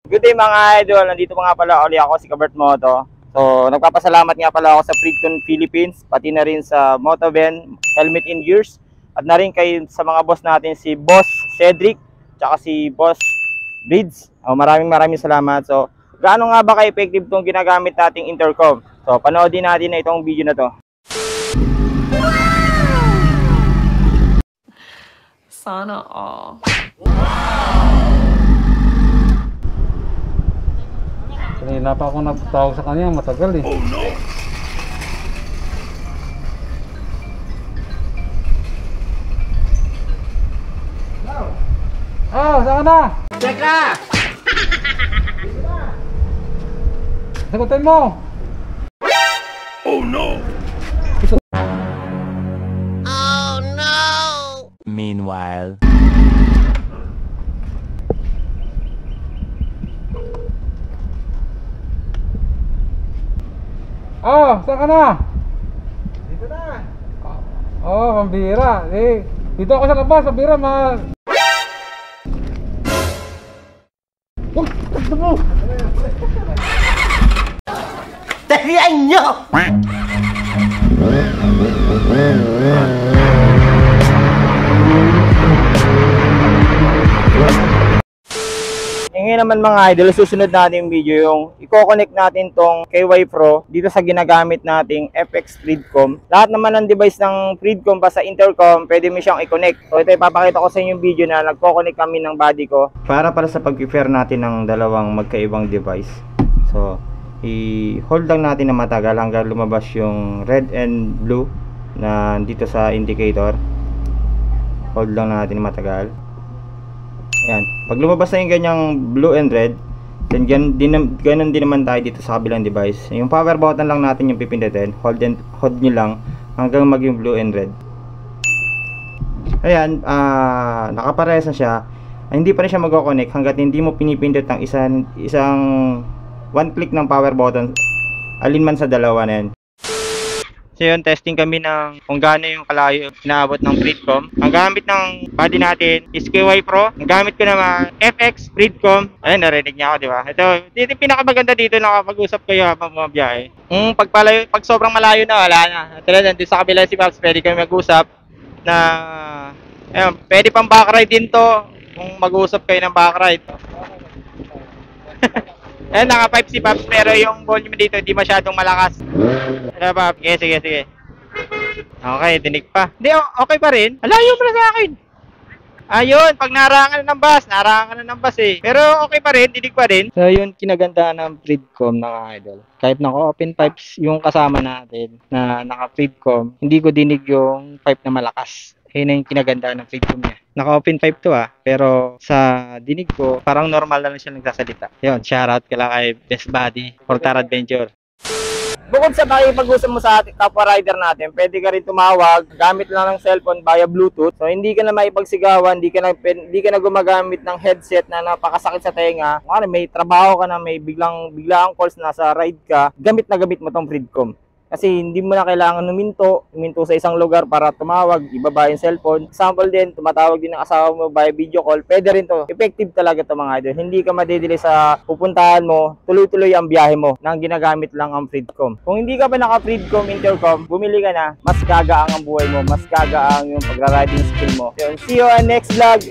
Good day mga idol, nandito nga pala uli ako si Kabert Moto. So nagpapasalamat nga pala ako sa Freedcom Philippines, pati na rin sa Motoben, Helmet in Gears, at na rin kay sa mga boss natin si Boss Cedric, tsaka si Boss Breeds. Maraming salamat. So gaano nga ba ka-effective itong ginagamit nating intercom? So panoodin natin na itong video na to. Sana all. Kanina pa ako nagtawag sa kanya, matagal eh. Oh no! Oh, saan ka na? Check na! Sagutin mo! Oh no! Oh no! Meanwhile. Oh, saan ka na? Dito na. Oh, pambira. Eh, dito ako sa labas, pambira, Takbo mo! Tarihan nyo! Ngayon naman mga idol, susunod natin yung video yung i-connect natin tong KY Pro dito sa ginagamit nating FX Freedcom. Lahat naman ng device ng Freedcom pa sa intercom, pwede mo siyang i-connect. So ito ipapakita ko sa inyo yung video na nagko-connect kami ng body ko para sa pag-pair natin ng dalawang magkaibang device. So i-hold lang natin na matagal hanggang lumabas yung red and blue na dito sa indicator. Hold lang natin na matagal. Ayan. Pag lumabas na yung ganyang blue and red, then ganun din naman tayo dito sa kabilang device. Yung power button lang natin yung pipindutin. Hold nyo lang hanggang maging blue and red. Ayan, nakaparehas na siya. Hindi pa rin siya mag-connect hanggat hindi mo pinipindot ng isang one click ng power button alinman sa dalawa na yan. So yun, testing kami ng kung gaano yung kalayo inaabot ng Freedcom. Ang gamit ng body natin is KY Pro. Ang gamit ko naman FX Freedcom. Ayun, narinig niya ako, di ba? Ito yung pinakamaganda dito, nakapag-usap kayo habang bumabiyahe. Pag sobrang malayo na, wala na. Talaga, nandun sa kabila si Pops, pwede kami mag-usap na ayun, pwede pang backride din to kung mag-usap kayo ng backride. Ayan, naka 5 si Pops, pero yung volume dito hindi masyadong malakas. Ano ba? Sige. Okay, dinig pa. Hindi, okay pa rin. Alayo mo na sa akin. Ayun, pag narangan na ng bus eh. Pero okay pa rin, dinig pa rin. So yun, kinagandaan ng Freedcom na idol. Kahit naka-open pipes yung kasama natin na naka-Freedcom, hindi ko dinig yung pipe na malakas. Yun yung kinagandaan ng Freedcom niya. Naka-open pipe to pero sa dinig ko, parang normal na lang siya nagsasalita. Yun, shoutout ka lang kay Best Buddy, Portar Adventure. Bukod sa makipag-usap mo sa kapwa rider natin, pwede ka rin tumawag gamit lang ng cellphone via Bluetooth. So hindi ka na maipagsigawan, hindi ka na gumagamit ng headset na napakasakit sa tenga. Kung may trabaho ka na, may biglang calls na sa ride ka, gamit na gamit mo tong Freedcom. Kasi hindi mo na kailangan huminto sa isang lugar para tumawag, ibaba yung cellphone. Example din, tumatawag din ng asawa mo via video call, pwede rin to. Effective talaga to mga idol. Hindi ka madedelay sa pupuntahan mo, tuloy-tuloy ang biyahe mo nang ginagamit lang ang Freedcom. Kung hindi ka pa naka-Freedcom intercom, bumili ka na, mas gagaang ang buhay mo, mas gagaang yung pagra-riding skill mo. Yun, see you on next vlog.